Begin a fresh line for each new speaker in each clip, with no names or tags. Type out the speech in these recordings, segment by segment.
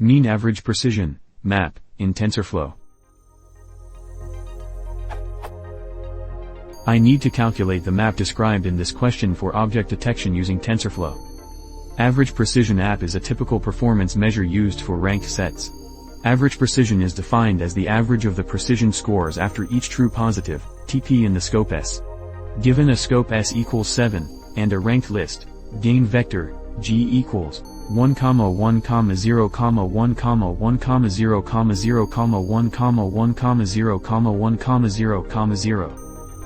Mean average precision, mAP, in TensorFlow. I need to calculate the mAP described in this question for object detection using TensorFlow. Average precision mAP is a typical performance measure used for ranked sets. Average precision is defined as the average of the precision scores after each true positive, TP in the scope S. Given a scope S equals 7, and a ranked list, gain vector, G equals 1, 1, 0, 1, 1, 0, 0, 1, 0, 1, 0, 1, 0, 1, 0, 0,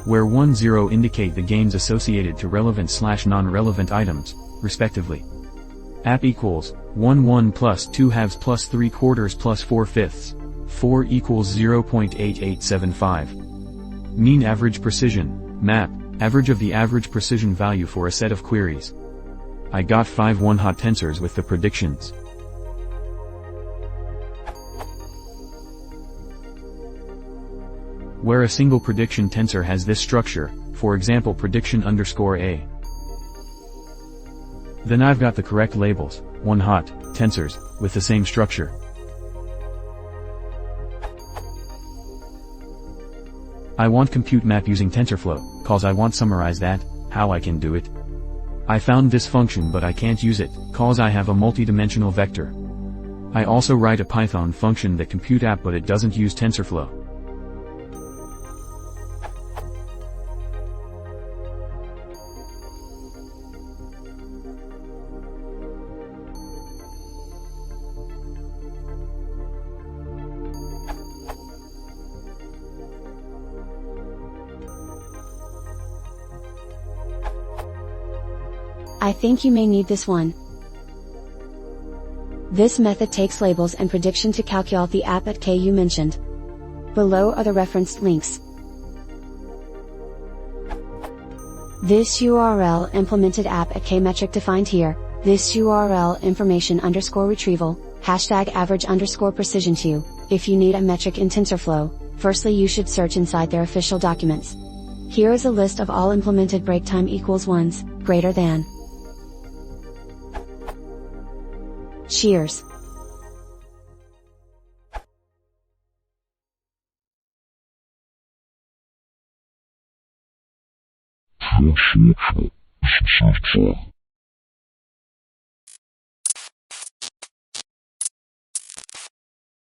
where 1, 0 indicate the gains associated to relevant/non-relevant items, respectively. AP equals 1 1 plus 2 halves plus 3 quarters plus 4 fifths. 4 equals 0.8875. Mean average precision, mAP, average of the average precision value for a set of queries. I got 5 one-hot tensors with the predictions. Where a single prediction tensor has this structure, for example prediction underscore A. Then I've got the correct labels, one-hot tensors, with the same structure. I want compute mAP using TensorFlow, cause I want summarize that, how I can do it. I found this function but I can't use it, cause I have a multi-dimensional vector. I also write a Python function that compute app but it doesn't use TensorFlow.
I think you may need this one. This method takes labels and prediction to calculate the app at K you mentioned. Below are the referenced links. This URL implemented app at K metric defined here, this URL information underscore retrieval, hashtag average underscore precision to. If you need a metric in TensorFlow, firstly you should search inside their official documents. Here is a list of all implemented break time equals ones, greater than. Cheers!
Tensorflow ist sinnvoll.